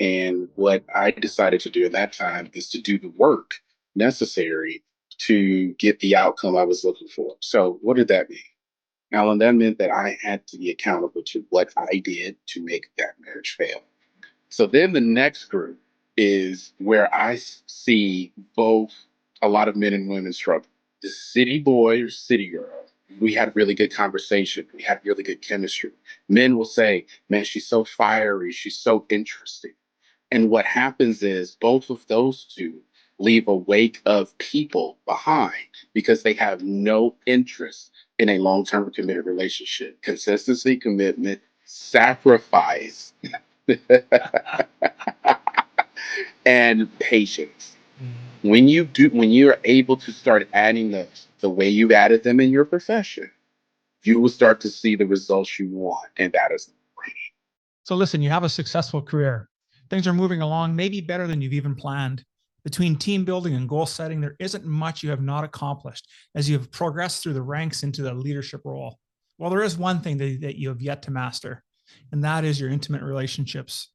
And what I decided to do at that time is to do the work necessary to get the outcome I was looking for. So, what did that mean? Alan, that meant that I had to be accountable to what I did to make that marriage fail. So then the next group is where see both a lot of men and women struggle. The city boy or city girl, we had really good conversation. We had really good chemistry. Men will say, man, she's so fiery. She's so interesting. And what happens is both of those two leave a wake of people behind because they have no interest in a long term committed relationship. Consistency, commitment, sacrifice, and patience. When you're able to start adding the way you've added them in your profession, you will start to see the results you want. And that is great. So listen, you have a successful career. Things are moving along, maybe better than you've even planned. Between team building and goal setting, there isn't much you have not accomplished as you have progressed through the ranks into the leadership role. Well, there is one thing that you have yet to master, and that is your intimate relationships.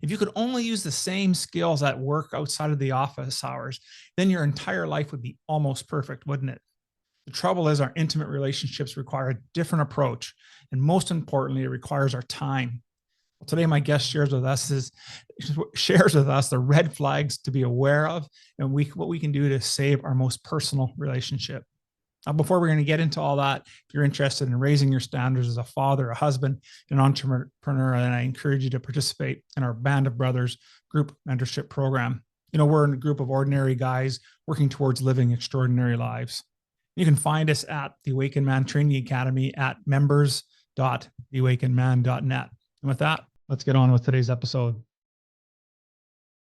If you could only use the same skills at work outside of the office hours, then your entire life would be almost perfect, wouldn't it? The trouble is, our intimate relationships require a different approach, and most importantly, it requires our time. Well, today, my guest shares with us the red flags to be aware of, and what we can do to save our most personal relationship. Now, before we're going to get into all that, if you're interested in raising your standards as a father, a husband, an entrepreneur, then I encourage you to participate in our Band of Brothers group mentorship program. You know, we're in a group of ordinary guys working towards living extraordinary lives. You can find us at the Awakened Man Training Academy at members.theawakenedman.net. And with that, let's get on with today's episode.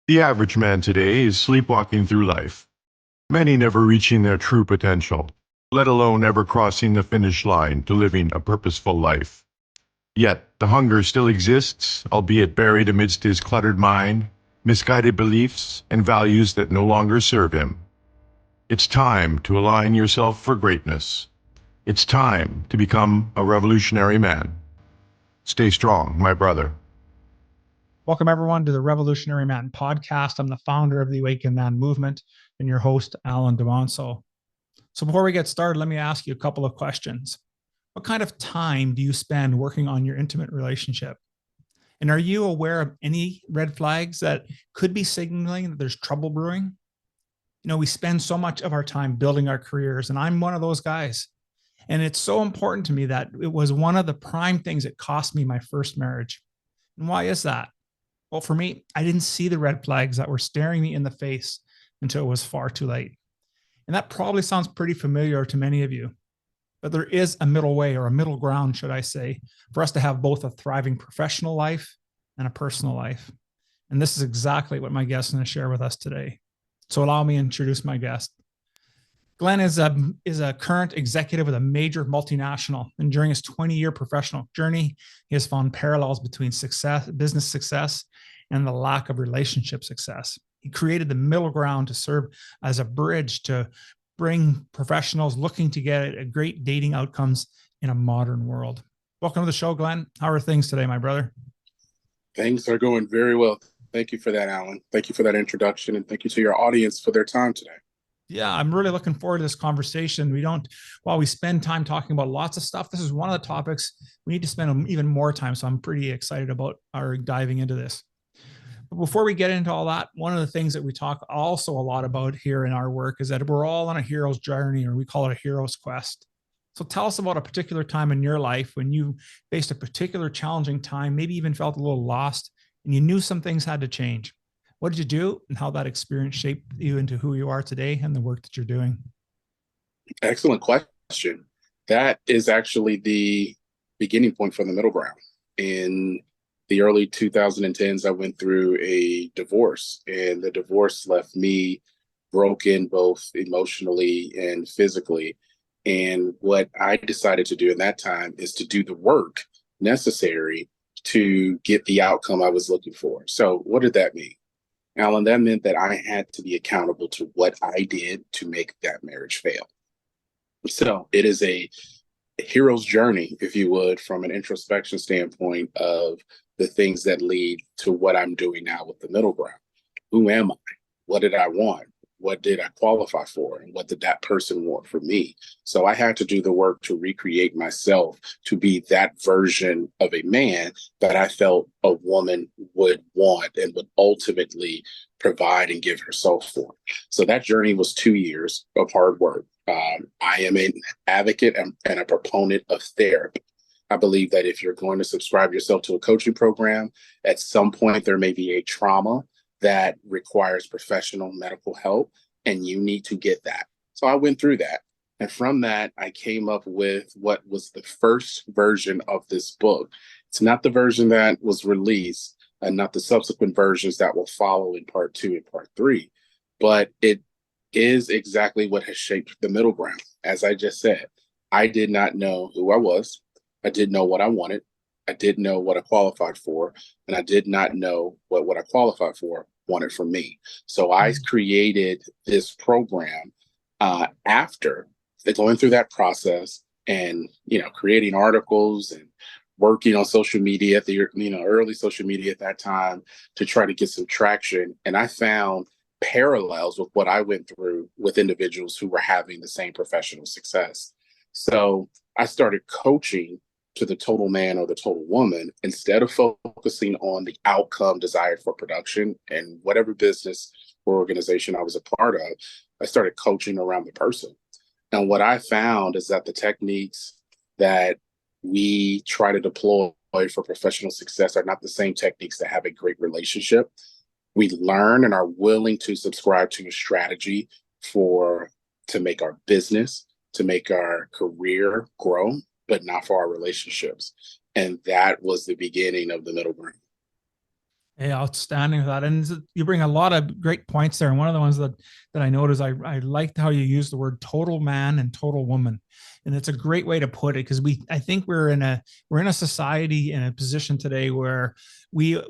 The average man today is sleepwalking through life, many never reaching their true potential, let alone ever crossing the finish line to living a purposeful life. Yet, the hunger still exists, albeit buried amidst his cluttered mind, misguided beliefs, and values that no longer serve him. It's time to align yourself for greatness. It's time to become a revolutionary man. Stay strong, my brother. Welcome, everyone, to the Revolutionary Man podcast. I'm the founder of the Awakened Man movement and your host, Alan DeMonso. So before we get started, let me ask you a couple of questions. What kind of time do you spend working on your intimate relationship? And are you aware of any red flags that could be signaling that there's trouble brewing? You know, we spend so much of our time building our careers, and I'm one of those guys. And it's so important to me that it was one of the prime things that cost me my first marriage. And why is that? Well, for me, I didn't see the red flags that were staring me in the face until it was far too late. And that probably sounds pretty familiar to many of you. But there is a middle way, or a middle ground, should I say, for us to have both a thriving professional life and a personal life. And this is exactly what my guest is going to share with us today. So allow me to introduce my guest. Glenn is a current executive with a major multinational, and during his 20-year professional journey, he has found parallels between business success, and the lack of relationship success. He created the middle ground to serve as a bridge to bring professionals looking to get great dating outcomes in a modern world. Welcome to the show, Glenn. How are things today, my brother? Things are going very well. Thank you for that, Alan. Thank you for that introduction, and thank you to your audience for their time today. Yeah, I'm really looking forward to this conversation. While we spend time talking about lots of stuff, this is one of the topics we need to spend even more time. So I'm pretty excited about our diving into this. But before we get into all that, one of the things that we talk also a lot about here in our work is that we're all on a hero's journey, or we call it a hero's quest. So tell us about a particular time in your life when you faced a particular challenging time, maybe even felt a little lost, and you knew some things had to change. What did you do, and how that experience shaped you into who you are today and the work that you're doing? Excellent question. That is actually the beginning point for the middle ground. In the early 2010s, I went through a divorce, and the divorce left me broken both emotionally and physically. And what I decided to do in that time is to do the work necessary to get the outcome I was looking for. So what did that mean? Alan, that meant that I had to be accountable to what I did to make that marriage fail. So it is a hero's journey, if you would, from an introspection standpoint of the things that lead to what I'm doing now with the middle ground. Who am I? What did I want? What did I qualify for? And what did that person want for me? So I had to do the work to recreate myself to be that version of a man that I felt a woman would want and would ultimately provide and give herself for. So that journey was 2 years of hard work. I am an advocate and a proponent of therapy. I believe that if you're going to subscribe yourself to a coaching program, at some point there may be a trauma that requires professional medical help, and you need to get that. So I went through that. And from that, I came up with what was the first version of this book. It's not the version that was released and not the subsequent versions that will follow in part 2 and part 3, but it is exactly what has shaped the middle ground. As I just said, I did not know who I was. I didn't know what I wanted. I didn't know what I qualified for, and I did not know what I qualified for wanted from me. So I created this program after going through that process and, creating articles and working on social media at the, early social media at that time to try to get some traction. And I found parallels with what I went through with individuals who were having the same professional success. So I started coaching to the total man or the total woman instead of focusing on the outcome desired for production and whatever business or organization I was a part of. I started coaching around the person. And what I found is that the techniques that we try to deploy for professional success are not the same techniques that have a great relationship. We learn and are willing to subscribe to a strategy to make our business, to make our career grow, but not for our relationships. And that was the beginning of the middle ground. Hey, outstanding with that. And you bring a lot of great points there. And one of the ones that I noticed, I liked how you use the word total man and total woman. And it's a great way to put it, because I think we're in a society, in a position today where we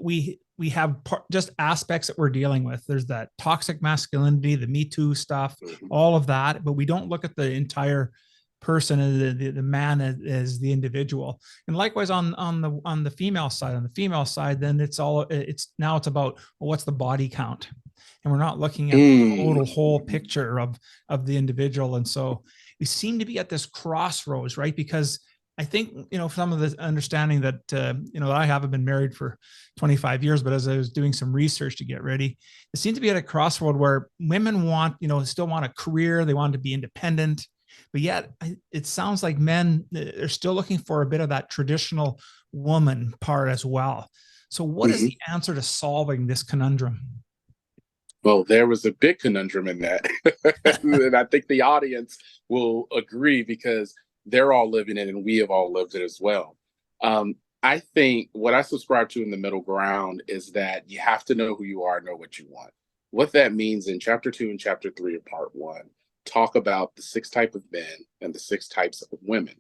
have just aspects that we're dealing with. There's that toxic masculinity, the Me Too stuff, all of that, but we don't look at the entire person, the man as the individual. And likewise on the female side, then it's about, well, what's the body count, and we're not looking at the total whole picture of the individual. And so we seem to be at this crossroads, right? Because I think, some of the understanding that, I haven't been married for 25 years, but as I was doing some research to get ready, it seemed to be at a crossroad where women still want a career. They want to be independent, but yet it sounds like men are still looking for a bit of that traditional woman part as well. So what is the answer to solving this conundrum? Well, there was a big conundrum in that. And I think the audience will agree because they're all living it and we have all lived it as well. I think what I subscribe to in the middle ground is that you have to know who you are, know what you want. What that means in chapter 2 and chapter 3 of part 1, talk about the 6 types of men and the 6 types of women.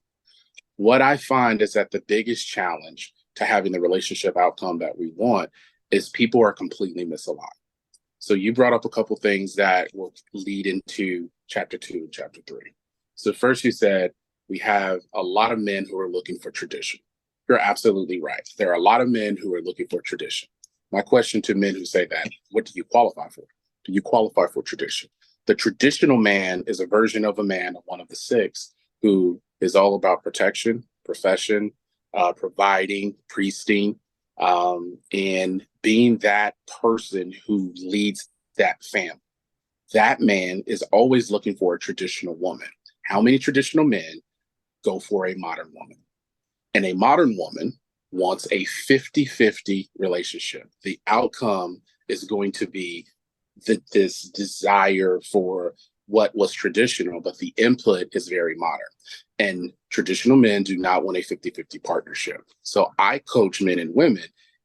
What I find is that the biggest challenge to having the relationship outcome that we want is people are completely misaligned. So you brought up a couple things that will lead into chapter 2 and chapter 3. So first you said we have a lot of men who are looking for tradition. You're absolutely right. There are a lot of men who are looking for tradition. My question to men who say that, what do you qualify for? Do you qualify for tradition? The traditional man is a version of a man, one of the 6, who is all about protection, profession, providing, priesting, and being that person who leads that family. That man is always looking for a traditional woman. How many traditional men go for a modern woman? And a modern woman wants a 50-50 relationship. The outcome is going to be this desire for what was traditional, but the input is very modern. And traditional men do not want a 50-50 partnership. So I coach men and women.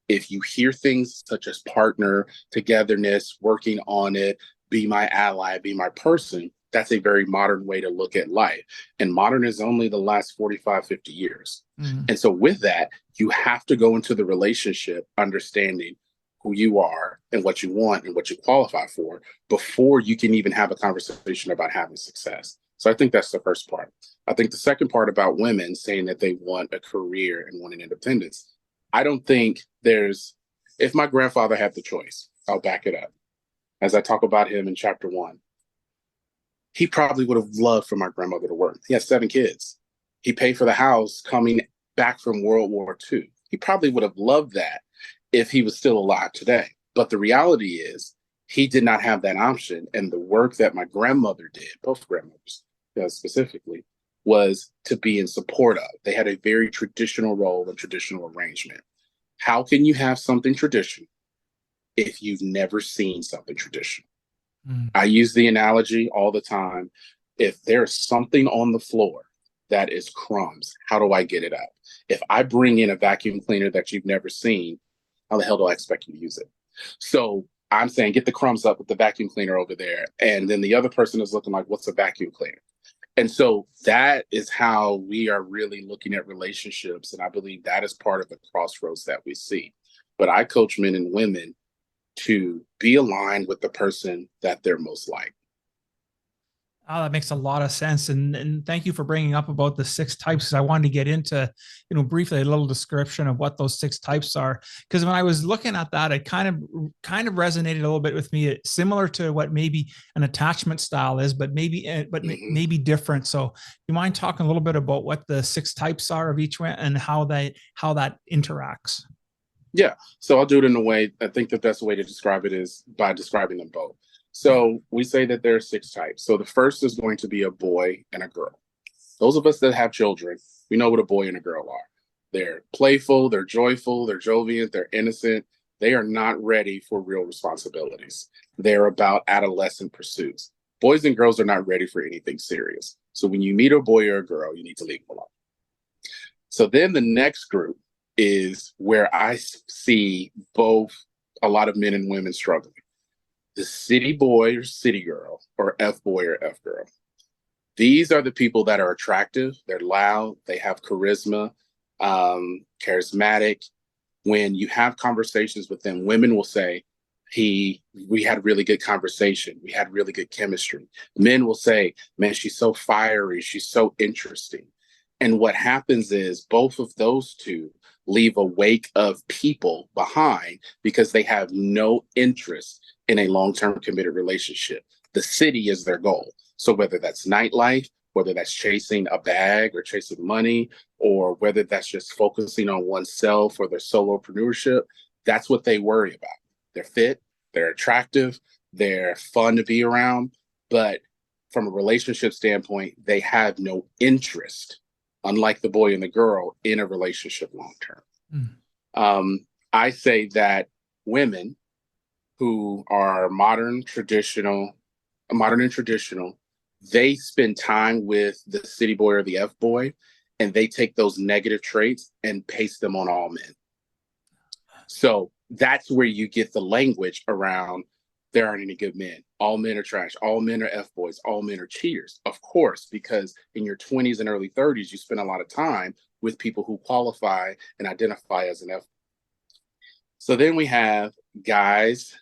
If you hear things such as partner, togetherness, working on it, be my ally, be my person, that's a very modern way to look at life. And modern is only the last 45, 50 years. And so with that, you have to go into the relationship understanding who you are and what you want and what you qualify for before you can even have a conversation about having success. So I think that's the first part. I think the second part about women saying that they want a career and wanting independence, I don't think if my grandfather had the choice, I'll back it up. As I talk about him in chapter 1, he probably would have loved for my grandmother to work. He has 7 kids. He paid for the house coming back from World War II. He probably would have loved that if he was still alive today. But the reality is, he did not have that option. And the work that my grandmother did, both grandmothers specifically, was to be in support of. They had a very traditional role and traditional arrangement. How can you have something traditional if you've never seen something traditional? I use the analogy all the time. If there's something on the floor that is crumbs, how do I get it up? If I bring in a vacuum cleaner that you've never seen, how the hell do I expect you to use it? So I'm saying, get the crumbs up with the vacuum cleaner over there. And then the other person is looking like, what's a vacuum cleaner? And so that is how we are really looking at relationships. And I believe that is part of the crossroads that we see. But I coach men and women to be aligned with the person that they're most like. Oh, that makes a lot of sense. And thank you for bringing up about the 6 types. I wanted to get into, briefly a little description of what those 6 types are. Because when I was looking at that, it kind of resonated a little bit with me, similar to what maybe an attachment style is, but maybe different. So you mind talking a little bit about what the 6 types are of each one and how that interacts? Yeah. So I'll do it in a way, I think the best way to describe it is by describing them both. So we say that there are 6 types. So the first is going to be a boy and a girl. Those of us that have children, we know what a boy and a girl are. They're playful, they're joyful, they're jovial, they're innocent. They are not ready for real responsibilities. They're about adolescent pursuits. Boys and girls are not ready for anything serious. So when you meet a boy or a girl, you need to leave them alone. So then the next group is where I see both a lot of men and women struggling. The city boy or city girl, or F boy or F girl. These are the people that are attractive, they're loud, they have charisma, charismatic. When you have conversations with them, women will say, we had really good conversation, we had really good chemistry. Men will say, man, she's so fiery, she's so interesting. And what happens is both of those two leave a wake of people behind because they have no interest in a long-term committed relationship. The city is their goal. So whether that's nightlife, whether that's chasing a bag or chasing money, or whether that's just focusing on oneself or their solopreneurship, that's what they worry about. They're fit, they're attractive, they're fun to be around, but from a relationship standpoint, they have no interest, unlike the boy and the girl, in a relationship long-term. I say that women who are modern and traditional, they spend time with the city boy or the F boy, and they take those negative traits and paste them on all men. So that's where you get the language around there aren't any good men. All men are trash. All men are F boys. All men are cheaters. Of course, because in your 20s and early 30s, you spend a lot of time with people who qualify and identify as an F. So then we have guys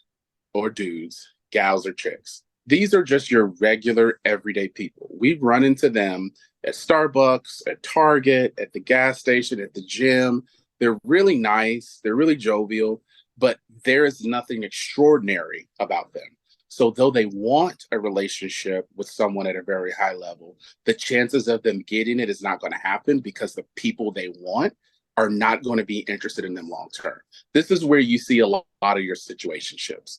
or dudes, gals or chicks. These are just your regular everyday people. We run into them at Starbucks, at Target, at the gas station, at the gym. They're really nice. They're really jovial, but there is nothing extraordinary about them. So though they want a relationship with someone at a very high level, the chances of them getting it is not going to happen because the people they want are not going to be interested in them long term. This is where you see a lot of your situationships.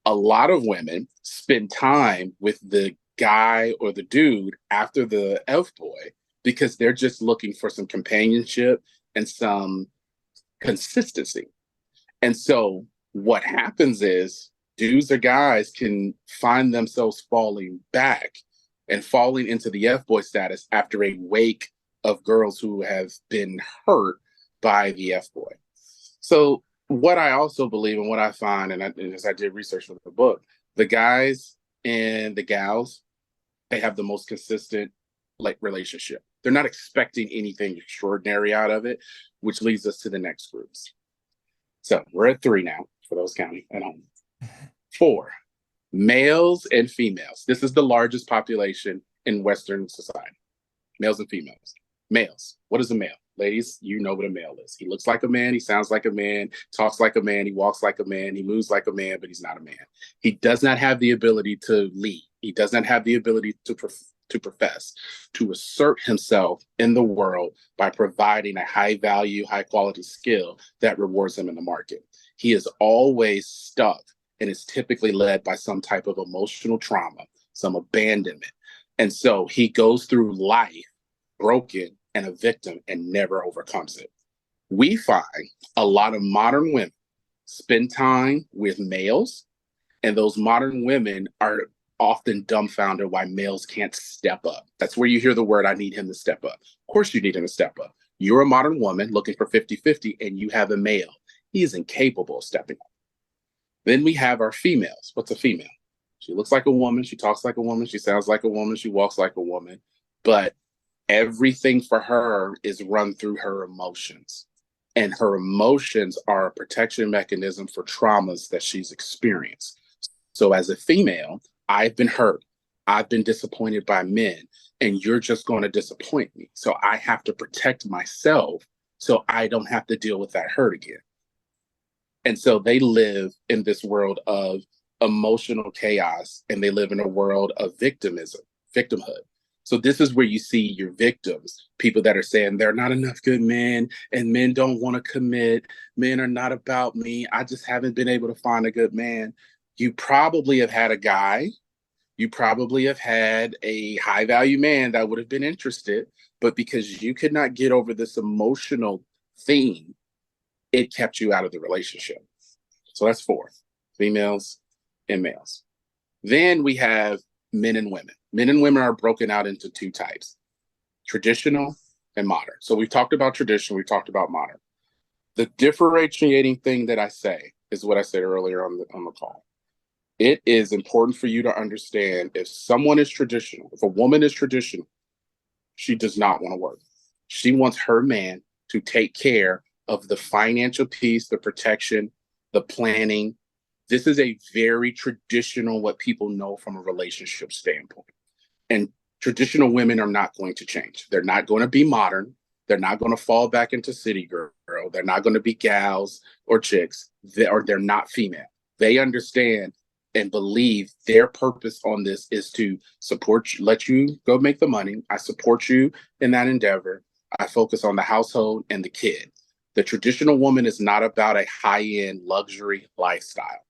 A lot of women spend time with the guy or the dude after the F boy because they're just looking for some companionship and some consistency. And so what happens is dudes or guys can find themselves falling back and falling into the F boy status after a wake of girls who have been hurt by the F boy. So what I also believe and what I find, and as I did research for the book, the guys and the gals, they have the most consistent relationship. They're not expecting anything extraordinary out of it, which leads us to the next groups. So we're at 3 now for those counting at home. 4, males and females. This is the largest population in Western society. Males and females. Males. What is a male? Ladies, you know what a male is. He looks like a man. He sounds like a man, talks like a man. He walks like a man. He moves like a man, but he's not a man. He does not have the ability to lead. He does not have the ability to profess, to assert himself in the world by providing a high value, high quality skill that rewards him in the market. He is always stuck and is typically led by some type of emotional trauma, some abandonment. And so he goes through life broken and a victim and never overcomes it. We find a lot of modern women spend time with males, and those modern women are often dumbfounded why males can't step up. That's where you hear the word, I need him to step up. Of course you need him to step up. You're a modern woman looking for 50-50 and you have a male. He is incapable of stepping up. Then we have our females. What's a female? She looks like a woman. She talks like a woman. She sounds like a woman. She walks like a woman. But everything for her is run through her emotions. And her emotions are a protection mechanism for traumas that she's experienced. So as a female, I've been hurt. I've been disappointed by men, and you're just going to disappoint me. So I have to protect myself so I don't have to deal with that hurt again. And so they live in this world of emotional chaos, and they live in a world of victimhood. So this is where you see your victims, people that are saying there are not enough good men and men don't want to commit. Men are not about me. I just haven't been able to find a good man. You probably have had a guy. You probably have had a high value man that would have been interested, but because you could not get over this emotional theme, it kept you out of the relationship. So that's fourth, females and males. Then we have men and women. Men and women are broken out into two types, traditional and modern. So we've talked about traditional, we've talked about modern. The differentiating thing that I say is what I said earlier on the call. It is important for you to understand if someone is traditional, if a woman is traditional, she does not want to work. She wants her man to take care of the financial piece, the protection, the planning. This is a very traditional, what people know from a relationship standpoint. And traditional women are not going to change. They're not going to be modern. They're not going to fall back into city girl. They're not going to be gals or chicks. They're not female. They understand and believe their purpose on this is to support you, let you go make the money. I support you in that endeavor. I focus on the household and the kid. The traditional woman is not about a high-end luxury lifestyle.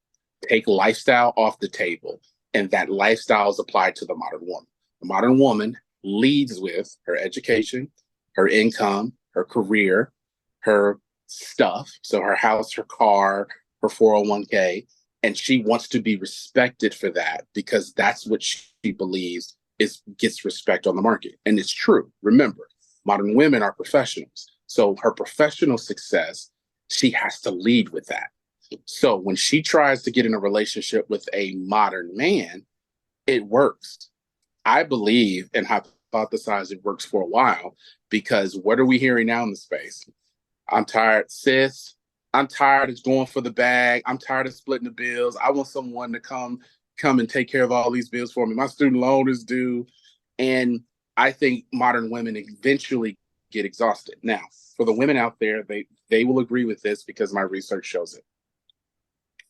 Take lifestyle off the table, and that lifestyle is applied to the modern woman. The modern woman leads with her education, her income, her career, her stuff. So her house, her car, her 401k, and she wants to be respected for that because that's what she believes gets respect on the market. And it's true. Remember, modern women are professionals. So her professional success, she has to lead with that. So when she tries to get in a relationship with a modern man, it works. I believe and hypothesize it works for a while because what are we hearing now in the space? I'm tired, sis. I'm tired of going for the bag. I'm tired of splitting the bills. I want someone to come and take care of all these bills for me. My student loan is due. And I think modern women eventually get exhausted. Now, for the women out there, they will agree with this because my research shows it.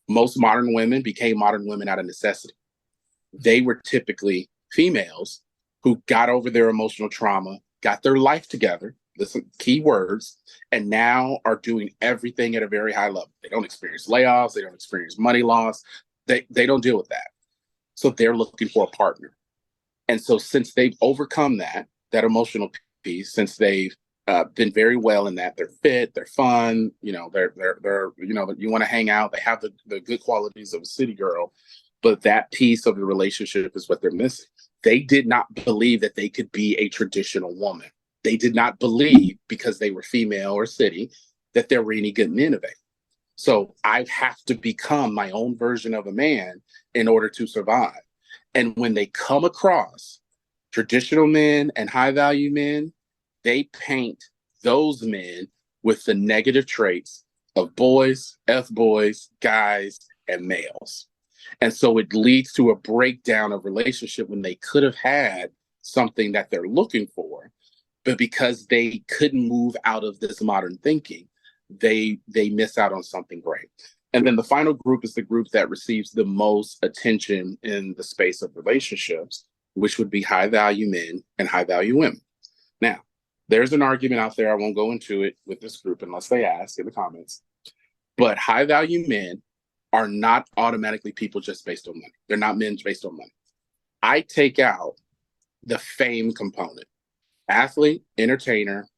Most modern women became modern women out of necessity. They were typically females who got over their emotional trauma, got their life together, listen, key words, and now are doing everything at a very high level. They don't experience layoffs. They don't experience money loss. They don't deal with that. So they're looking for a partner. And so since they've overcome that emotional piece, since they've been very well in that, they're fit, they're fun, they're you want to hang out, they have the good qualities of a city girl, but that piece of the relationship is what they're missing. They did not believe that they could be a traditional woman. They did not believe, because they were female or city, that there were any good men available. So I have to become my own version of a man in order to survive. And when they come across traditional men and high value men, they paint those men with the negative traits of boys, F-boys, guys, and males. And so it leads to a breakdown of relationship when they could have had something that they're looking for, but because they couldn't move out of this modern thinking, they miss out on something great. And then the final group is the group that receives the most attention in the space of relationships, which would be high value men and high value women. Now, there's an argument out there. I won't go into it with this group unless they ask in the comments. But high value men are not automatically people just based on money. They're not men based on money. I take out the fame component: athlete, entertainer,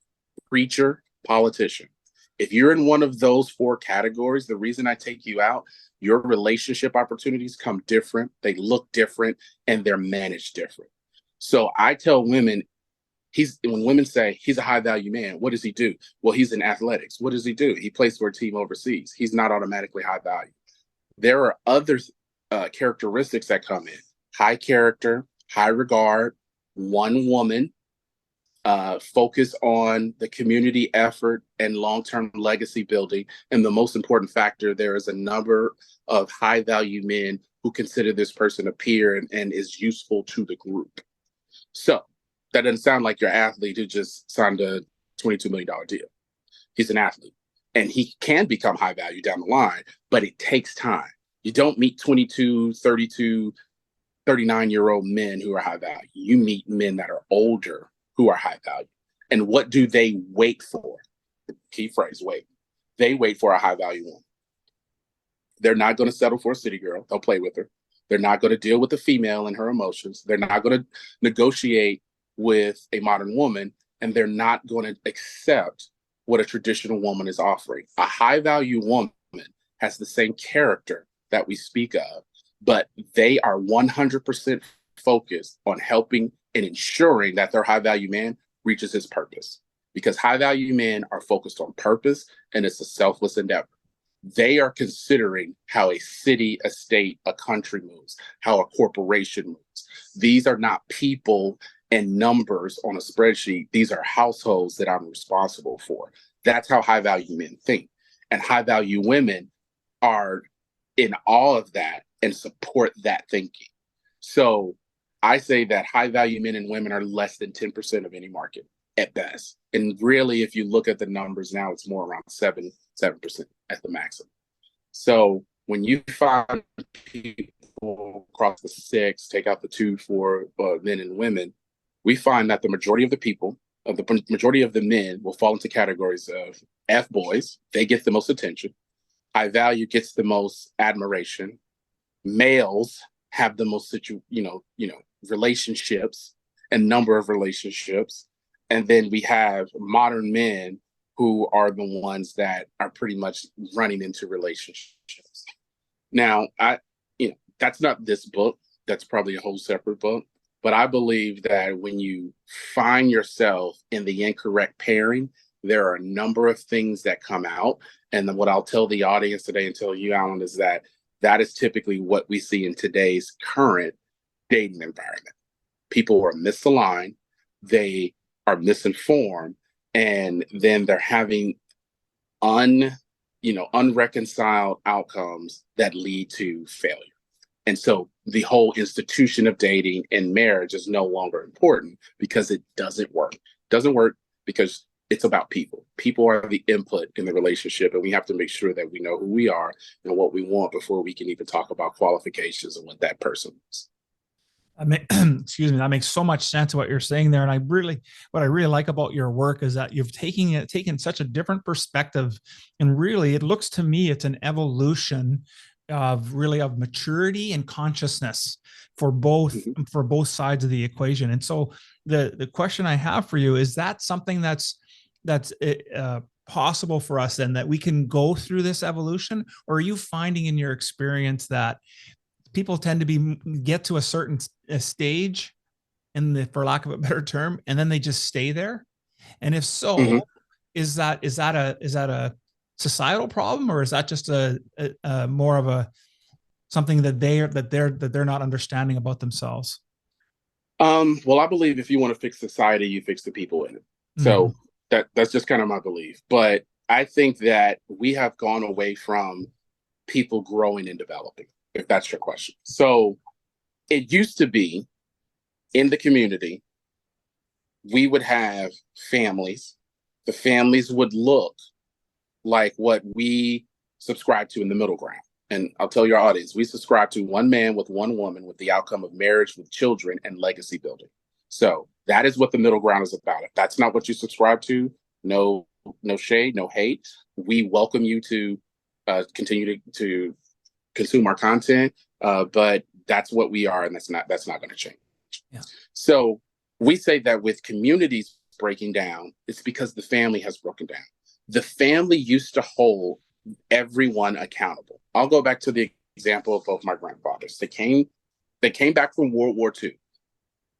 preacher, politician. If you're in one of those four categories, the reason I take you out, your relationship opportunities come different, they look different, and they're managed different. So I tell women, when women say he's a high value man, what does he do? Well, he's in athletics. What does he do? He plays for a team overseas. He's not automatically high value. There are other characteristics that come in: high character, high regard, one woman, focus on the community effort and long-term legacy building. And the most important factor, there is a number of high value men who consider this person a peer and is useful to the group. So that doesn't sound like your athlete who just signed a $22 million deal. He's an athlete and he can become high value down the line, but it takes time. You don't meet 22, 32, 39-year-old men who are high value. You meet men that are older who are high value. And what do they wait for? The key phrase, wait. They wait for a high value woman. They're not going to settle for a city girl. They'll play with her. They're not going to deal with the female and her emotions. They're not going to negotiate with a modern woman, and they're not going to accept what a traditional woman is offering. A high value woman has the same character that we speak of, but they are 100% focused on helping and ensuring that their high value man reaches his purpose, because high value men are focused on purpose and it's a selfless endeavor. They are considering how a city, a state, a country moves, how a corporation moves. These are not people and numbers on a spreadsheet. These are households that I'm responsible for. That's how high value men think. And high value women are in awe of that and support that thinking. So I say that high value men and women are less than 10% of any market at best. And really, if you look at the numbers now, it's more around 7% at the maximum. So when you find people across the six, take out the two for men and women, we find that the majority of the men will fall into categories of F boys. They get the most attention. High value gets the most admiration. Males have the most relationships and number of relationships. And then we have modern men who are the ones that are pretty much running into relationships. Now, that's not this book. That's probably a whole separate book. But I believe that when you find yourself in the incorrect pairing, there are a number of things that come out. And then what I'll tell the audience today and tell you, Alan, is that is typically what we see in today's current dating environment. People are misaligned, they are misinformed, and then they're having unreconciled outcomes that lead to failure. And so the whole institution of dating and marriage is no longer important because it doesn't work. It doesn't work because it's about people. People are the input in the relationship, and we have to make sure that we know who we are and what we want before we can even talk about qualifications and what that person is. Excuse me, that makes so much sense what you're saying there. And what I really like about your work is that you've taken such a different perspective. And really, it looks to me, it's an evolution of maturity and consciousness for both sides of the equation. And so the question I have for you is, that something that's possible for us then, that we can go through this evolution? Or are you finding in your experience that people tend to get to a certain stage, for lack of a better term, and then they just stay there? And if so, is that a societal problem, or is that just a more of a something that they're not understanding about themselves? Well, I believe if you want to fix society, you fix the people in it. So that's just kind of my belief. But I think that we have gone away from people growing and developing, if that's your question. So it used to be in the community, we would have families. The families would look like what we subscribe to in the middle ground. And I'll tell your audience, we subscribe to one man with one woman with the outcome of marriage with children and legacy building. So that is what the middle ground is about. If that's not what you subscribe to, no shade, no hate. We welcome you to continue to consume our content, but that's what we are, and that's not going to change. Yeah. So we say that with communities breaking down, it's because the family has broken down. The family used to hold everyone accountable. I'll go back to the example of both my grandfathers. They came back from World War II.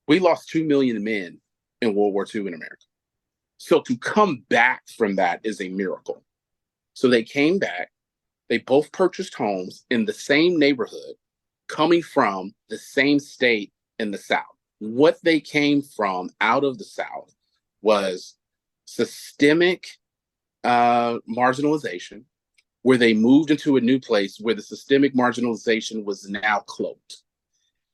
We lost 2 million men in World War II in America. So to come back from that is a miracle. So they came back. They both purchased homes in the same neighborhood, coming from the same state in the South. What they came from out of the South was systemic marginalization, where they moved into a new place where the systemic marginalization was now cloaked.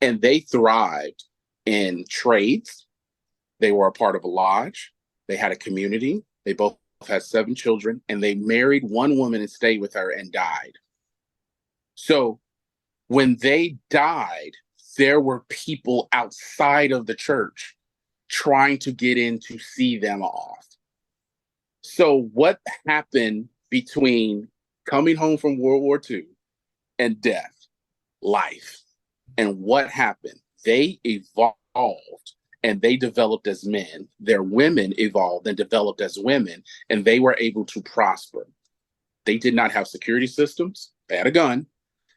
And they thrived in trades. They were a part of a lodge. They had a community. They both had 7 children, and they married one woman and stayed with her and died. So when they died, there were people outside of the church trying to get in to see them off. So what happened between coming home from World War II and death? Life. And what happened? They evolved and they developed as men. Their women evolved and developed as women, and they were able to prosper. They did not have security systems. They had a gun.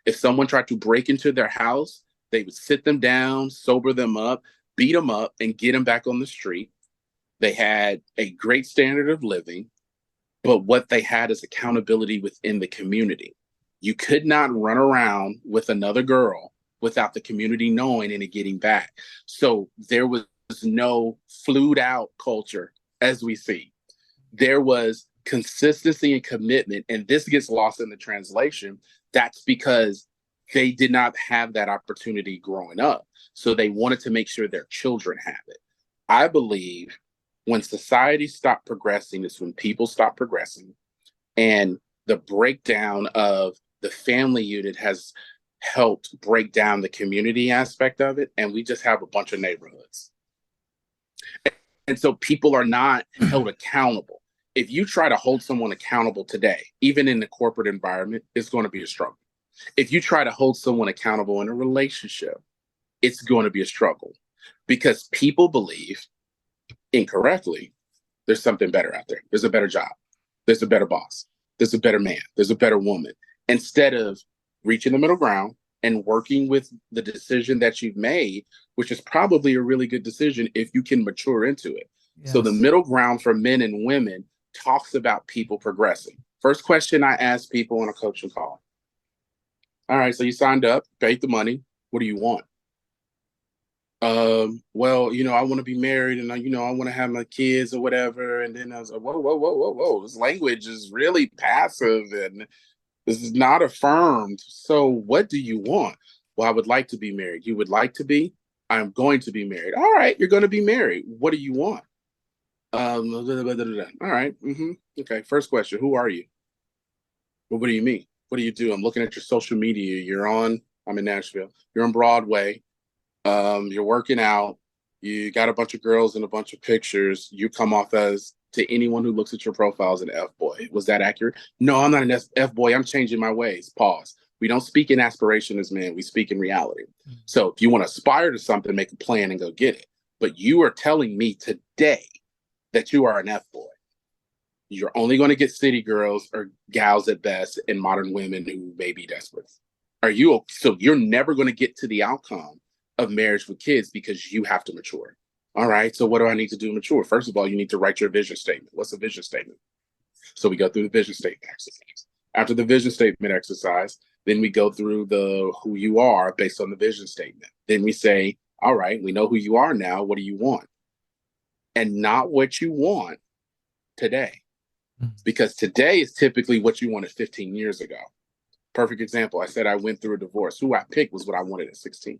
If someone tried to break into their house, they would sit them down, sober them up, beat them up, and get them back on the street. They had a great standard of living, but what they had is accountability within the community. You could not run around with another girl without the community knowing and it getting back. So there was no flued out culture as we see. There was consistency and commitment, and this gets lost in the translation. That's because they did not have that opportunity growing up. So they wanted to make sure their children have it. I believe when society stopped progressing is when people stop progressing, and the breakdown of the family unit has helped break down the community aspect of it, and we just have a bunch of neighborhoods. And so people are not held accountable. If you try to hold someone accountable today, even in the corporate environment, it's going to be a struggle. If you try to hold someone accountable in a relationship, it's going to be a struggle because people believe incorrectly there's something better out there. There's a better job. There's a better boss. There's a better man. There's a better woman. Instead of reaching the middle ground and working with the decision that you've made, which is probably a really good decision if you can mature into it. Yes. So the middle ground for men and women talks about people progressing. First question I ask people on a coaching call. All right, so you signed up, paid the money. What do you want? Well, I want to be married and, I want to have my kids or whatever. And then I was like, whoa. This language is really passive and this is not affirmed. So what do you want? Well, I would like to be married. You would like to be? I'm going to be married. All right, you're going to be married. What do you want? All right. Okay, first question. Who are you? Well, what do you mean? What do you do? I'm looking at your social media. I'm in Nashville. You're on Broadway. You're working out. You got a bunch of girls and a bunch of pictures. You come off as, to anyone who looks at your profile, as an F-boy. Was that accurate? No, I'm not an F-boy. I'm changing my ways. Pause. We don't speak in aspiration as men. We speak in reality. Mm-hmm. So if you want to aspire to something, make a plan and go get it. But you are telling me today that you are an F-boy. You're only going to get city girls or gals at best and modern women who may be desperate. So you're never going to get to the outcome of marriage with kids because you have to mature. All right, so what do I need to do to mature? First of all, you need to write your vision statement. What's a vision statement? So we go through the vision statement exercise. After the vision statement exercise, then we go through the who you are based on the vision statement. Then we say, all right, we know who you are now. What do you want? And not what you want today. Because today is typically what you wanted 15 years ago. Perfect example. I said I went through a divorce. Who I picked was what I wanted at 16.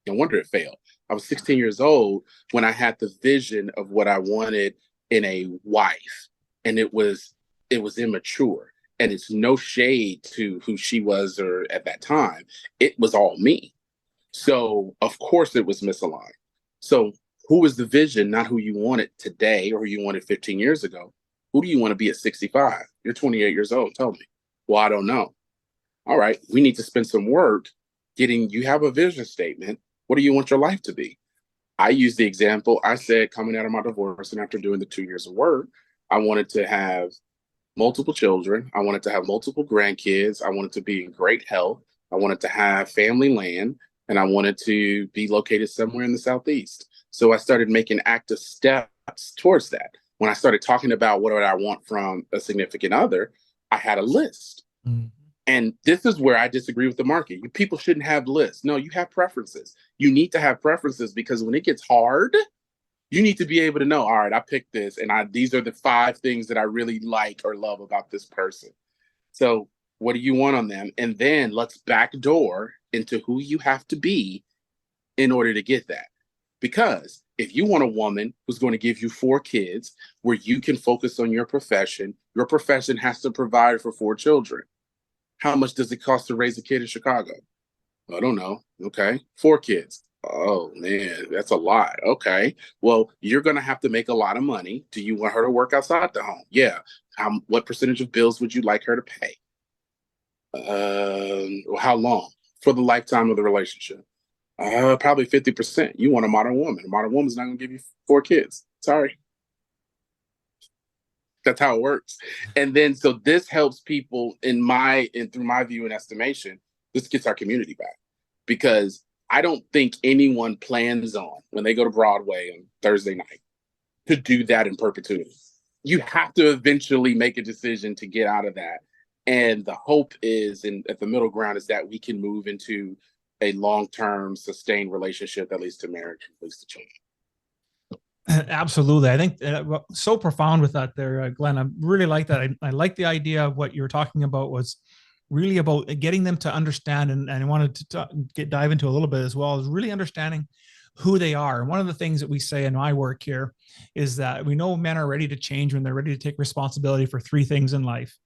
No wonder it failed. I was 16 years old when I had the vision of what I wanted in a wife, and it was immature. And it's no shade to who she was or at that time. It was all me. So of course it was misaligned. So who was the vision, not who you wanted today or who you wanted 15 years ago? Who do you want to be at 65? You're 28 years old. Tell me. Well, I don't know. All right, we need to spend some work getting, you have a vision statement. What do you want your life to be? I use the example. I said, coming out of my divorce and after doing the 2 years of work, I wanted to have multiple children. I wanted to have multiple grandkids. I wanted to be in great health. I wanted to have family land, and I wanted to be located somewhere in the Southeast. So I started making active steps towards that. When I started talking about what I want from a significant other, I had a list. Mm. And this is where I disagree with the market. You people shouldn't have lists. No, you have preferences. You need to have preferences because when it gets hard, you need to be able to know, all right, I picked this and these are the 5 things that I really like or love about this person. So what do you want on them? And then let's backdoor into who you have to be in order to get that. Because if you want a woman who's going to give you 4 kids where you can focus on your profession has to provide for 4 children. How much does it cost to raise a kid in Chicago? I don't know. Okay. 4 kids. Oh man, that's a lot. Okay. Well, you're going to have to make a lot of money. Do you want her to work outside the home? Yeah. What percentage of bills would you like her to pay? How long? For the lifetime of the relationship? Probably 50%. You want a modern woman. A modern woman's not going to give you 4 kids. Sorry. That's how it works. And then so this helps people through my view and estimation, this gets our community back. Because I don't think anyone plans on when they go to Broadway on Thursday night to do that in perpetuity. You have to eventually make a decision to get out of that. And the hope is, and at the middle ground, is that we can move into a long-term sustained relationship that leads to marriage, leads to children. Absolutely. I think so profound with that there, Glenn. I really like that. I like the idea of what you were talking about was really about getting them to understand, and I wanted to dive into a little bit as well, is really understanding who they are. And one of the things that we say in my work here is that we know men are ready to change when they're ready to take responsibility for 3 things in life.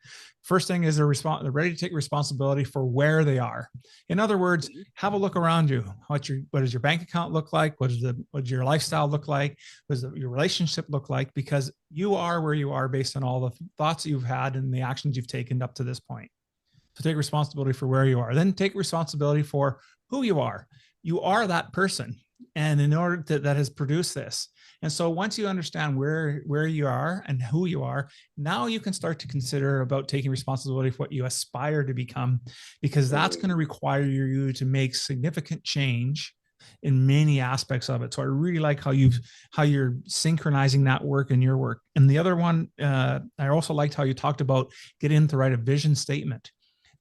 First thing is they're ready to take responsibility for where they are. In other words, have a look around you. What does your bank account look like? What does your lifestyle look like? What does your relationship look like? Because you are where you are based on all the thoughts that you've had and the actions you've taken up to this point. So take responsibility for where you are. Then take responsibility for who you are. You are that person. And in order that has produced this. And so once you understand where you are and who you are, now you can start to consider about taking responsibility for what you aspire to become, because that's going to require you to make significant change in many aspects of it. So I really like how you're synchronizing that work and your work. And the other one, I also liked how you talked about getting to write a vision statement.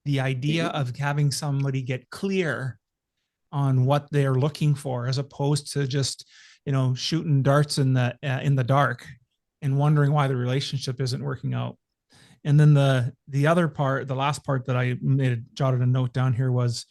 The idea of having somebody get clear on what they're looking for, as opposed to just, shooting darts in the dark and wondering why the relationship isn't working out. And then the other part, the last part that I jotted a note down here, was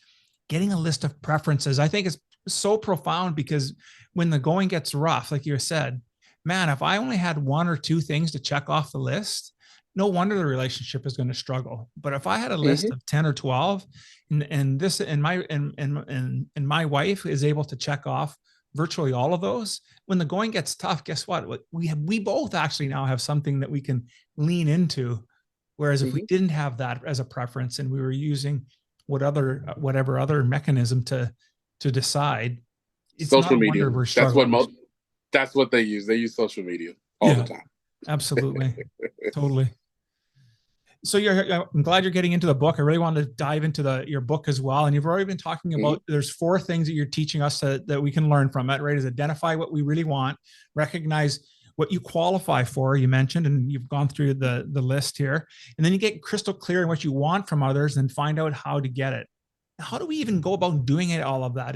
getting a list of preferences. I think it's so profound, because when the going gets rough, like you said, man, if I only had 1 or 2 things to check off the list, no wonder the relationship is going to struggle. But if I had a list of 10 or 12, and my wife is able to check off virtually all of those, when the going gets tough, guess what? We both actually now have something that we can lean into. Whereas if we didn't have that as a preference and we were using whatever other mechanism to decide, it's social not a media. wonder we're struggling. That's what they use. They use social media all the time. Absolutely. Totally. So I'm glad you're getting into the book. I really wanted to dive into your book as well. And you've already been talking about, there's 4 things that you're teaching us that we can learn from it, right? Is identify what we really want, recognize what you qualify for, you mentioned, and you've gone through the list here. And then you get crystal clear on what you want from others and find out how to get it. How do we even go about doing it, all of that?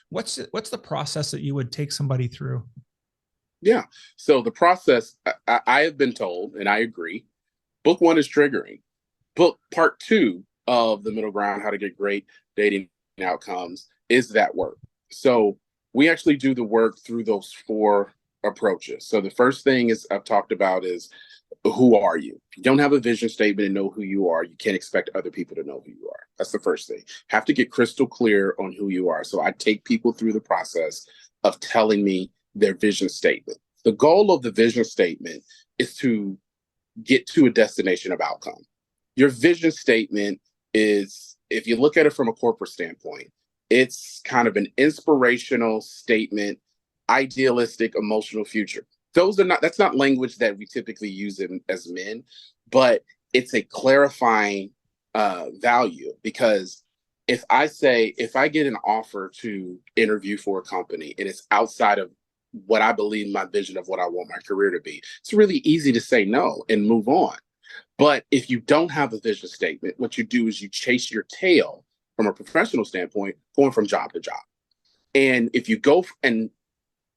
What's the process that you would take somebody through? Yeah. So the process, I have been told, and I agree, book 1 is triggering. Book part 2 of the middle ground, how to get great dating outcomes, is that work. So we actually do the work through those 4 approaches. So the first thing is I've talked about is, who are you? If you don't have a vision statement and know who you are, you can't expect other people to know who you are. That's the first thing. Have to get crystal clear on who you are. So I take people through the process of telling me their vision statement. The goal of the vision statement is to get to a destination of outcome. Your vision statement is, if you look at it from a corporate standpoint, it's kind of an inspirational statement, idealistic, emotional future. That's not language that we typically use as men, but it's a clarifying value, because if I get an offer to interview for a company and it's outside of what I believe my vision of what I want my career to be, it's really easy to say no and move on. But if you don't have a vision statement, what you do is you chase your tail from a professional standpoint, going from job to job. And if you go, and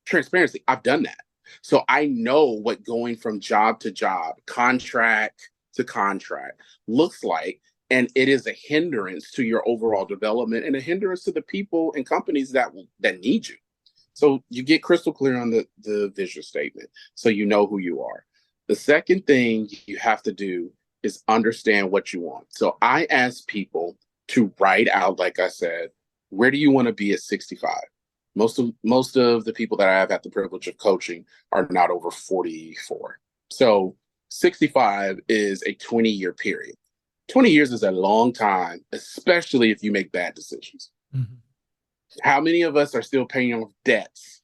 transparency, I've done that. So I know what going from job to job, contract to contract looks like. And it is a hindrance to your overall development and a hindrance to the people and companies that need you. So you get crystal clear on the vision statement so you know who you are. The second thing you have to do is understand what you want. So I ask people to write out, like I said, where do you want to be at 65? Most of the people that I have had the privilege of coaching are not over 44. So 65 is a 20-year period. 20 years is a long time, especially if you make bad decisions. Mm-hmm. How many of us are still paying off debts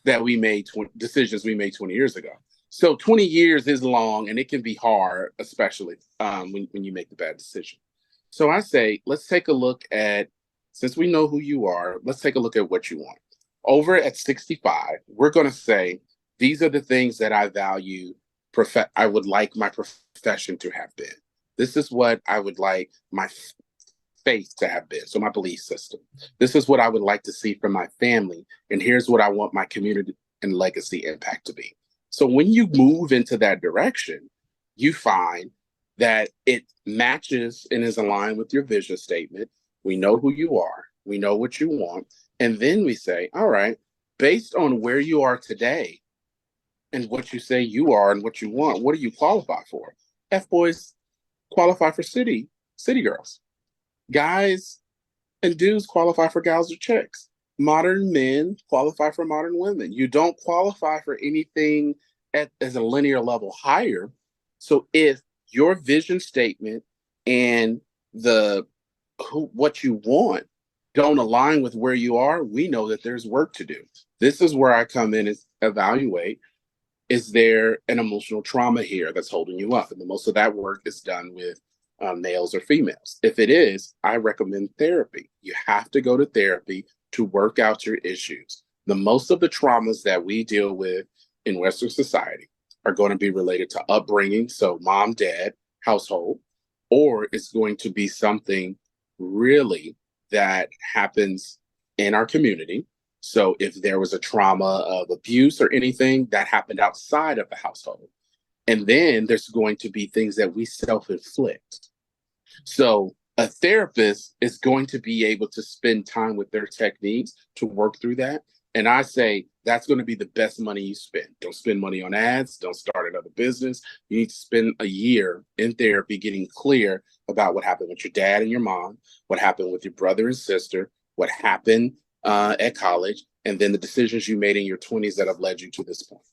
that we made, decisions we made 20 years ago? So 20 years is long, and it can be hard, especially when you make the bad decision. So I say, let's take a look at, since we know who you are, let's take a look at what you want. Over at 65, we're going to say, these are the things that I value, I would like my profession to have been. This is what I would like my faith to have been, so my belief system. This is what I would like to see from my family, and here's what I want my community and legacy impact to be. So when you move into that direction, you find that it matches and is aligned with your vision statement. We know who you are. We know what you want. And then we say, all right, based on where you are today and what you say you are and what you want, what do you qualify for? F-boys qualify for city girls. Guys and dudes qualify for gals or chicks. Modern men qualify for modern women. You don't qualify for anything as a linear level higher. So if your vision statement and what you want don't align with where you are, we know that there's work to do. This is where I come in and evaluate, is there an emotional trauma here that's holding you up? And most of that work is done with males or females. If it is, I recommend therapy. You have to go to therapy to work out your issues. Most of the traumas that we deal with in Western society are going to be related to upbringing, so mom, dad, household, or it's going to be something really that happens in our community. So if there was a trauma of abuse or anything that happened outside of the household, and then there's going to be things that we self-inflict. So a therapist is going to be able to spend time with their techniques to work through that. And I say that's going to be the best money you spend. Don't spend money on ads. Don't start another business. You need to spend a year in therapy getting clear about what happened with your dad and your mom, what happened with your brother and sister, what happened at college, and then the decisions you made in your 20s that have led you to this point.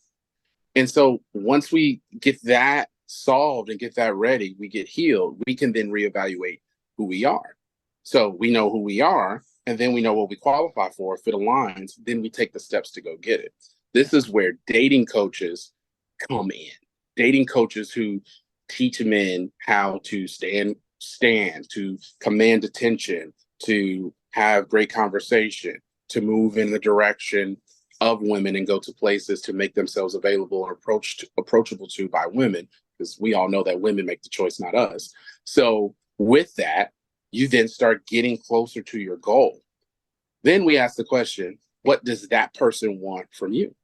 And so once we get that solved and get that ready, we get healed, we can then reevaluate who we are. So we know who we are, and then we know what we qualify for. If it aligns, then we take the steps to go get it. This is where dating coaches come in. Dating coaches who teach men how to stand, to command attention, to have great conversation, to move in the direction of women and go to places to make themselves available or approachable to by women, because we all know that women make the choice, not us. So with that, you then start getting closer to your goal. Then we ask the question, what does that person want from you?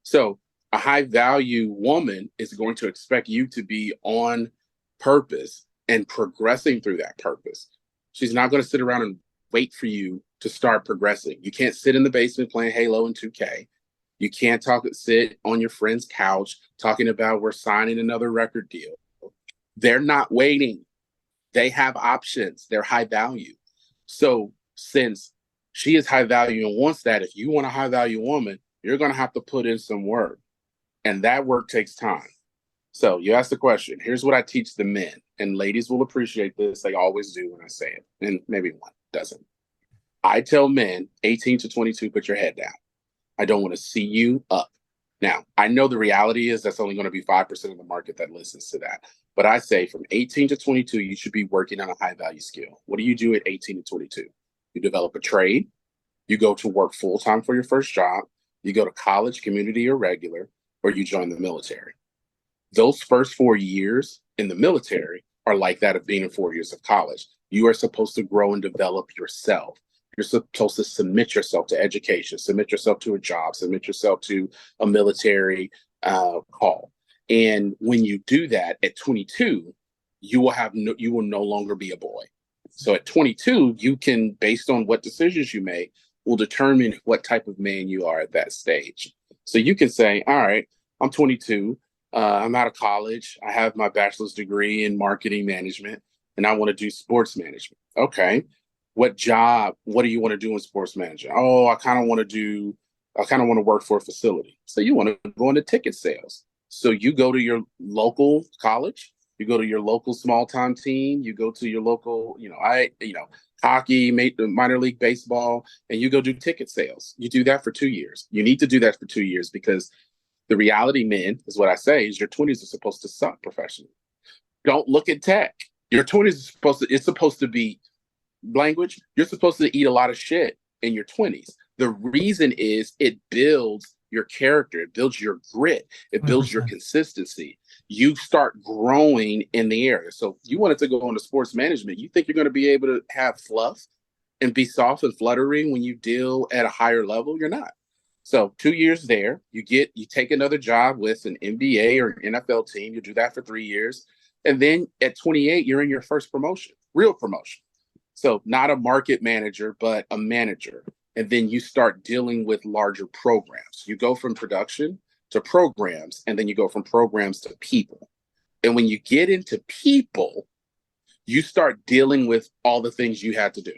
So a high value woman is going to expect you to be on purpose and progressing through that purpose. She's not going to sit around and wait for you to start progressing. You can't sit in the basement playing Halo and 2K. You can't sit on your friend's couch talking about we're signing another record deal. They're not waiting. They have options. They're high value. So since she is high value and wants that, if you want a high value woman, you're going to have to put in some work. And that work takes time. So you asked the question. Here's what I teach the men. And ladies will appreciate this. They always do when I say it. And maybe one doesn't. I tell men 18 to 22, put your head down. I don't want to see you up. Now, I know the reality is that's only going to be 5% of the market that listens to that. But I say from 18 to 22, you should be working on a high value skill. What do you do at 18 to 22? You develop a trade. You go to work full time for your first job. You go to college, community, or regular, or you join the military. Those first 4 years in the military are like that of being in 4 years of college. You are supposed to grow and develop yourself. You're supposed to submit yourself to education, submit yourself to a job, submit yourself to a military call. And when you do that at 22, you will no longer be a boy. So at 22, you can, based on what decisions you make, will determine what type of man you are at that stage. So you can say, all right, I'm 22. I'm out of college. I have my bachelor's degree in marketing management, and I want to do sports management. Okay. What job? What do you want to do in sports management? Oh, I kind of want to work for a facility. So you want to go into ticket sales. So you go to your local college, you go to your local small time team, you go to your local, hockey, minor league baseball, and you go do ticket sales. You do that for 2 years. You need to do that for 2 years because the reality, men, is what I say, is your 20s are supposed to suck professionally. Don't look at tech. Your 20s it's supposed to be language. You're supposed to eat a lot of shit in your 20s. The reason is it builds your character, it builds your grit, it builds 100%. Your consistency. You start growing in the area. So you wanted to go into sports management. You think you're going to be able to have fluff and be soft and fluttery when you deal at a higher level? You're not. So 2 years there, you take another job with an NBA or an NFL team. You do that for 3 years. And then at 28, you're in your first promotion, real promotion. So not a market manager, but a manager. And then you start dealing with larger programs. You go from production to programs, and then you go from programs to people. And when you get into people, you start dealing with all the things you had to do.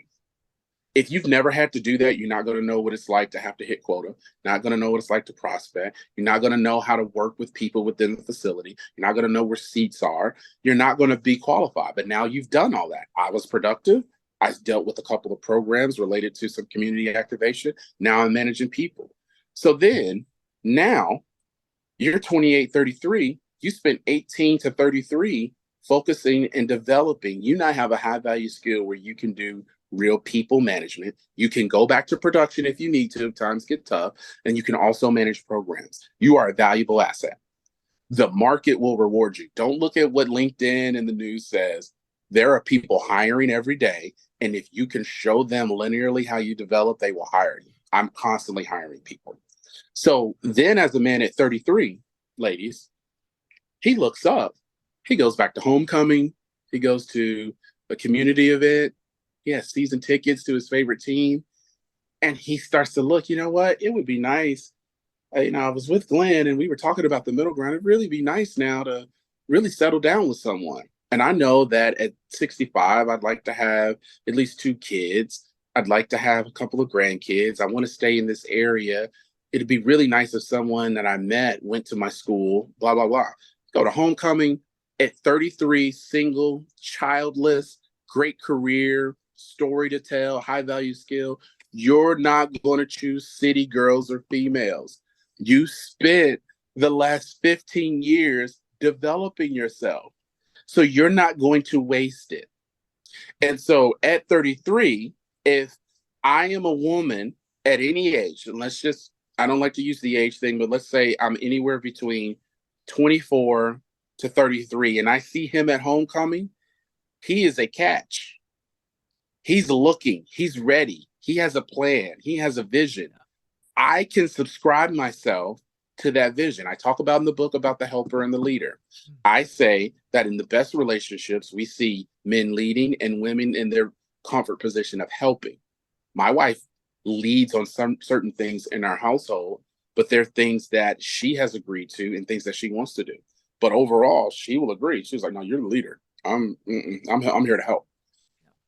If you've never had to do that, you're not going to know what it's like to have to hit quota. Not going to know what it's like to prospect. You're not going to know how to work with people within the facility. You're not going to know where seats are. You're not going to be qualified. But now you've done all that. I was productive. I dealt with a couple of programs related to some community activation. Now I'm managing people. So then now you're 28, 33. You spent 18 to 33 focusing and developing. You now have a high value skill where you can do real people management. You can go back to production if you need to, if times get tough, and you can also manage programs. You are a valuable asset. The market will reward you. Don't look at what LinkedIn and the news says. There are people hiring every day, and if you can show them linearly how you develop, they will hire you. I'm constantly hiring people. So then as a man at 33, ladies, he looks up. He goes back to homecoming. He goes to a community event. He has season tickets to his favorite team. And he starts to look, you know what? It would be nice. I was with Glenn and we were talking about the middle ground. It'd really be nice now to really settle down with someone. And I know that at 65, I'd like to have at least 2 kids. I'd like to have a couple of grandkids. I want to stay in this area. It'd be really nice if someone that I met went to my school, blah, blah, blah. Go to homecoming at 33, single, childless, great career, story to tell, high value skill. You're not going to choose city girls or females. You spent the last 15 years developing yourself. So you're not going to waste it. And so at 33, if I am a woman at any age, and I don't like to use the age thing, but let's say I'm anywhere between 24 to 33, and I see him at homecoming, he is a catch. He's looking, he's ready. He has a plan. He has a vision. I can subscribe myself to that vision. I talk about in the book about the helper and the leader. I say that in the best relationships, we see men leading and women in their comfort position of helping. My wife leads on some certain things in our household, but there are things that she has agreed to and things that she wants to do. But overall, she will agree. She's like, "No, you're the leader. I'm here to help."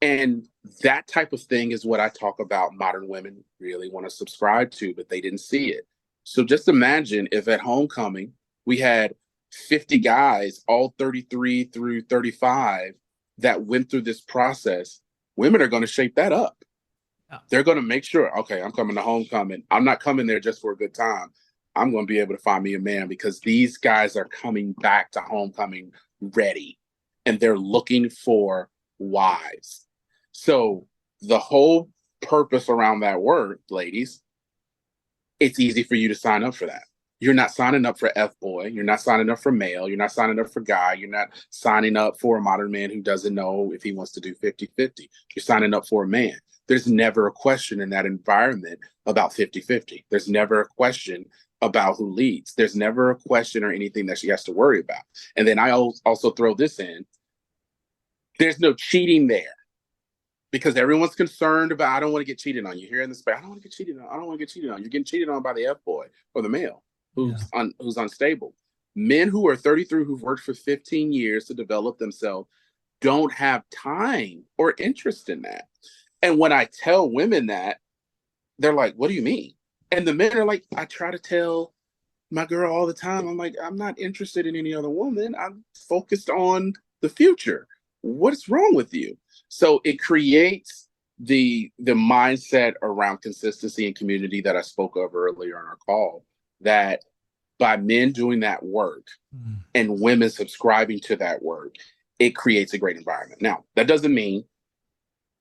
And that type of thing is what I talk about modern women really want to subscribe to, but they didn't see it. So just imagine if at homecoming we had 50 guys, all 33 through 35, that went through this process. Women are going to shape that up. Yeah. They're going to make sure, okay, I'm coming to homecoming. I'm not coming there just for a good time. I'm going to be able to find me a man because these guys are coming back to homecoming ready and they're looking for wives. So the whole purpose around that word, ladies, it's easy for you to sign up for that. You're not signing up for F-boy. You're not signing up for male. You're not signing up for guy. You're not signing up for a modern man who doesn't know if he wants to do 50-50. You're signing up for a man. There's never a question in that environment about 50-50. There's never a question about who leads. There's never a question or anything that she has to worry about. And then I also throw this in. There's no cheating there. Because everyone's concerned about, I don't want to get cheated on. You hear in the space, I don't want to get cheated on. I don't want to get cheated on. You're getting cheated on by the F-boy or the male who's unstable. Men who are 33, who've worked for 15 years to develop themselves, don't have time or interest in that. And when I tell women that, they're like, what do you mean? And the men are like, I try to tell my girl all the time. I'm like, I'm not interested in any other woman. I'm focused on the future. What's wrong with you? So it creates the mindset around consistency and community that I spoke of earlier on our call, that by men doing that work and women subscribing to that work, it creates a great environment. Now, that doesn't mean,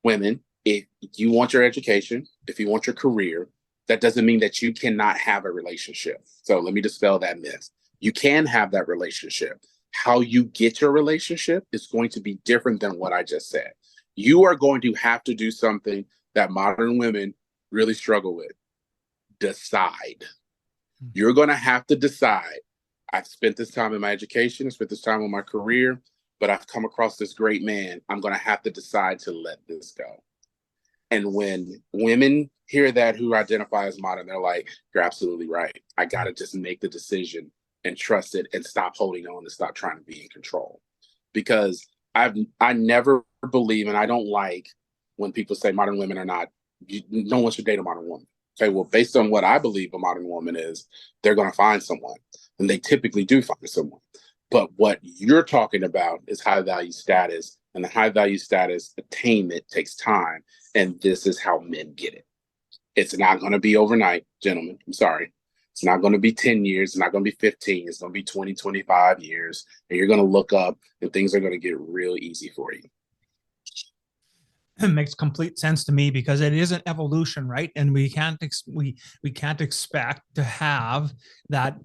women, if you want your education, if you want your career, that doesn't mean that you cannot have a relationship. So let me dispel that myth. You can have that relationship. How you get your relationship is going to be different than what I just said. You are going to have to do something that modern women really struggle with. Decide. You're going to have to decide. I've spent this time in my education, I spent this time in my career, but I've come across this great man. I'm going to have to decide to let this go. And when women hear that who identify as modern, they're like, you're absolutely right. I got to just make the decision and trust it and stop holding on and stop trying to be in control. Because I never believe, and I don't like when people say modern women are not, no one should date a modern woman. Okay, well, based on what I believe a modern woman is, they're going to find someone. And they typically do find someone. But what you're talking about is high value status, and the high value status attainment takes time. And this is how men get it. It's not going to be overnight, gentlemen. I'm sorry. It's not going to be 10 years. It's not going to be 15. It's going to be 20, 25 years. And you're going to look up and things are going to get real easy for you. It makes complete sense to me because it is an evolution, right? And we can't we can't expect to have that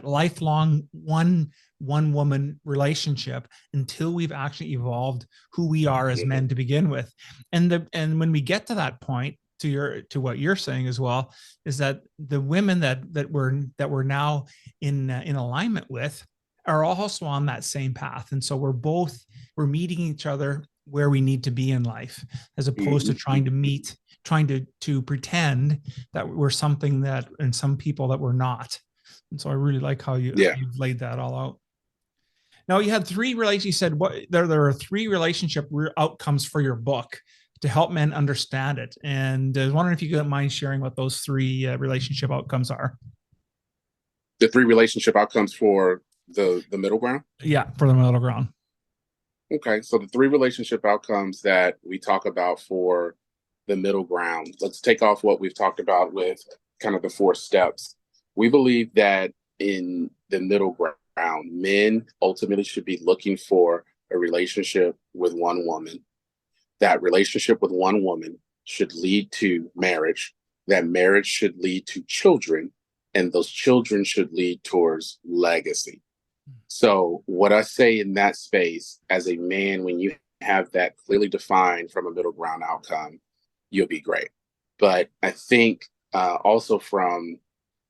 lifelong one woman relationship until we've actually evolved who we are as men to begin with. And when we get to that point, to what you're saying as well, is that the women that we're now in alignment with are also on that same path. And so we're meeting each other where we need to be in life, as opposed to trying to pretend that we're something that, and some people that we're not. And so I really like how you've laid that all out. Now, you had three relations. You said there are three relationship outcomes for your book to help men understand it. And I was wondering if you could mind sharing what those three relationship outcomes are. The three relationship outcomes for the middle ground? Yeah, for the middle ground. Okay, so the three relationship outcomes that we talk about for the middle ground, let's take off what we've talked about with kind of the 4 steps. We believe that in the middle ground, men ultimately should be looking for a relationship with one woman. That relationship with one woman should lead to marriage. That marriage should lead to children, and those children should lead towards legacy. So what I say in that space, as a man, when you have that clearly defined from a middle ground outcome, you'll be great. But I think also from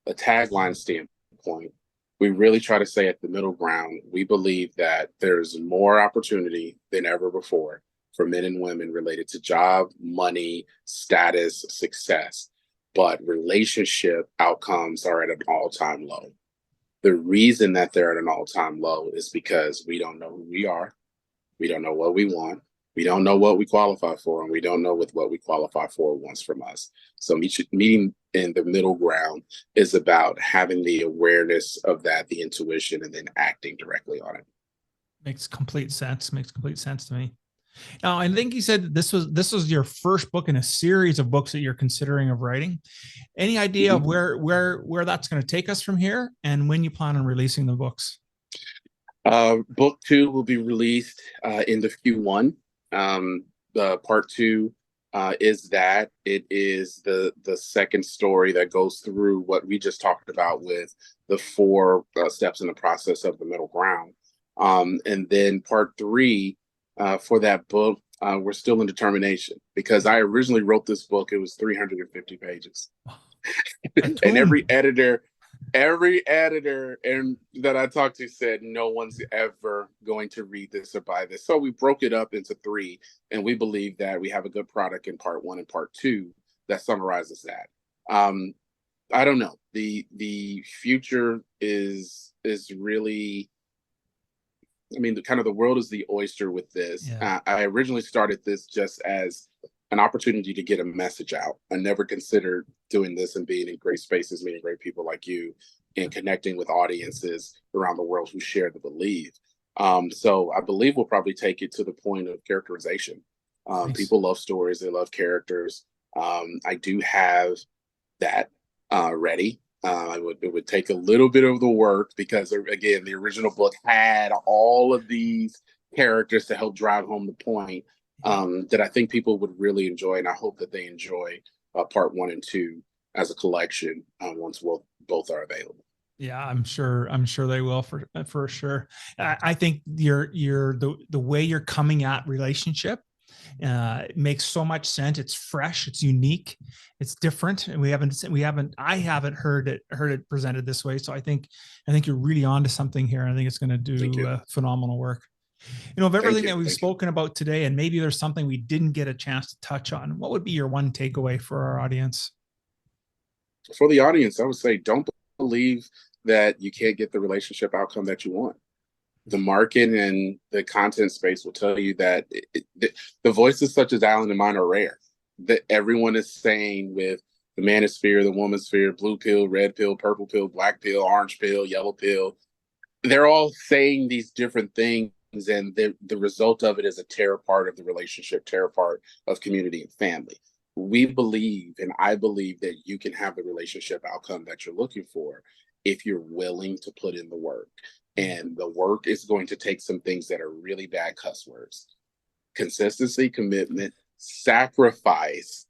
a tagline standpoint, we really try to say at the middle ground, we believe that there's more opportunity than ever before for men and women related to job, money, status, success. But relationship outcomes are at an all-time low. The reason that they're at an all-time low is because we don't know who we are. We don't know what we want. We don't know what we qualify for, and we don't know what we qualify for wants from us. So meeting in the middle ground is about having the awareness of that, the intuition, and then acting directly on it. Makes complete sense. Makes complete sense to me. Now, I think you said this was your first book in a series of books that you're considering of writing. Any idea of where that's going to take us from here, and when you plan on releasing the books? Book 2 will be released in the Q1. The part 2 is that it is the second story that goes through what we just talked about with the 4 steps in the process of the middle ground. And then part 3 for that book, we're still in determination, because I originally wrote this book. It was 350 pages. And every editor and that I talked to said no one's ever going to read this or buy this. So we broke it up into 3, and we believe that we have a good product in part 1 and part 2 that summarizes that. I don't know. The future is really, I mean, the world is the oyster with this. Yeah. I originally started this just as an opportunity to get a message out. I never considered doing this and being in great spaces, meeting great people like you, and connecting with audiences around the world who share the belief. So I believe we'll probably take it to the point of characterization. Nice. People love stories. They love characters. I do have that ready. It would take a little bit of the work, because, again, the original book had all of these characters to help drive home the point that I think people would really enjoy. And I hope that they enjoy part 1 and 2 as a collection once both are available. Yeah, I'm sure they will for sure. I think the way you're coming at relationship makes so much sense. It's fresh, it's unique, it's different, and I haven't heard it presented this way. So I think you're really onto something here. I think it's going to do phenomenal work. Of everything that we've spoken about today, and maybe there's something we didn't get a chance to touch on, what would be your one takeaway for our audience? For the audience, I would say, don't believe that you can't get the relationship outcome that you want. The market and the content space will tell you that the voices such as Alan and mine are rare. That everyone is saying with the manosphere, the womansphere, blue pill, red pill, purple pill, black pill, orange pill, yellow pill. They're all saying these different things, and the result of it is a tear apart of the relationship, tear apart of community and family. We believe, and I believe, that you can have the relationship outcome that you're looking for if you're willing to put in the work. And the work is going to take some things that are really bad cuss words: consistency, commitment, sacrifice,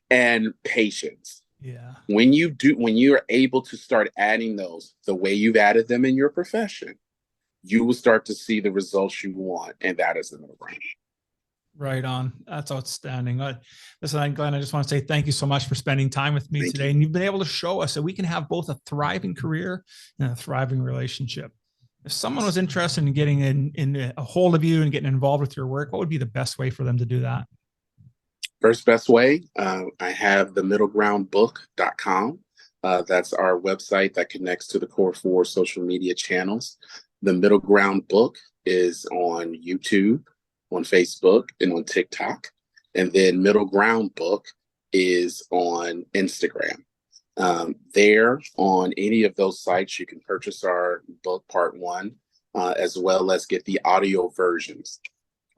and patience. Yeah. When you're able to start adding those the way you've added them in your profession, you will start to see the results you want. And that is the middle ground. Right on. That's outstanding. Listen, Glenn, I just want to say thank you so much for spending time with me today. And you've been able to show us that we can have both a thriving career and a thriving relationship. If someone was interested in getting in a hold of you and getting involved with your work, what would be the best way for them to do that? First best way, I have the middlegroundbook.com. That's our website that connects to the core 4 social media channels. The Middle Ground Book is on YouTube, on Facebook, and on TikTok. And then Middle Ground Book is on Instagram. There, on any of those sites, you can purchase our book part 1, as well as get the audio versions.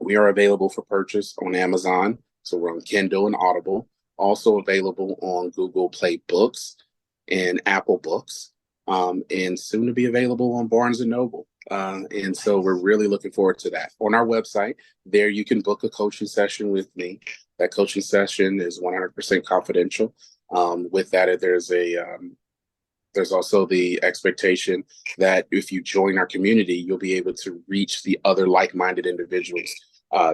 We are available for purchase on Amazon. So we're on Kindle and Audible, also available on Google Play Books and Apple Books, and soon to be available on Barnes & Noble. And so we're really looking forward to that. On our website, there you can book a coaching session with me. That coaching session is 100% confidential. With that, there's also the expectation that if you join our community, you'll be able to reach the other like-minded individuals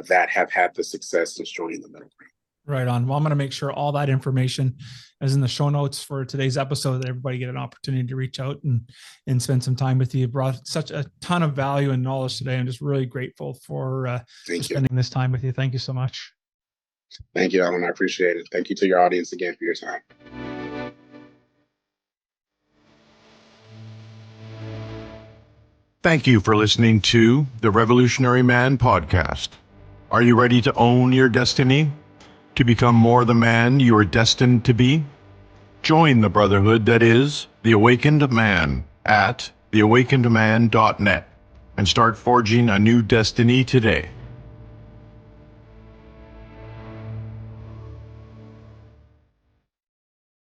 that have had the success since joining the middle ground. Right on. Well, I'm going to make sure all that information is in the show notes for today's episode, that everybody get an opportunity to reach out and spend some time with you. You brought such a ton of value and knowledge today. I'm just really grateful for Thank you. spending this time with you. Thank you so much. Thank you, Alan. I appreciate it. Thank you to your audience again for your time. Thank you for listening to the Revolutionary Man podcast. Are you ready to own your destiny? To become more the man you are destined to be? Join the brotherhood that is The Awakened Man at theawakenedman.net and start forging a new destiny today.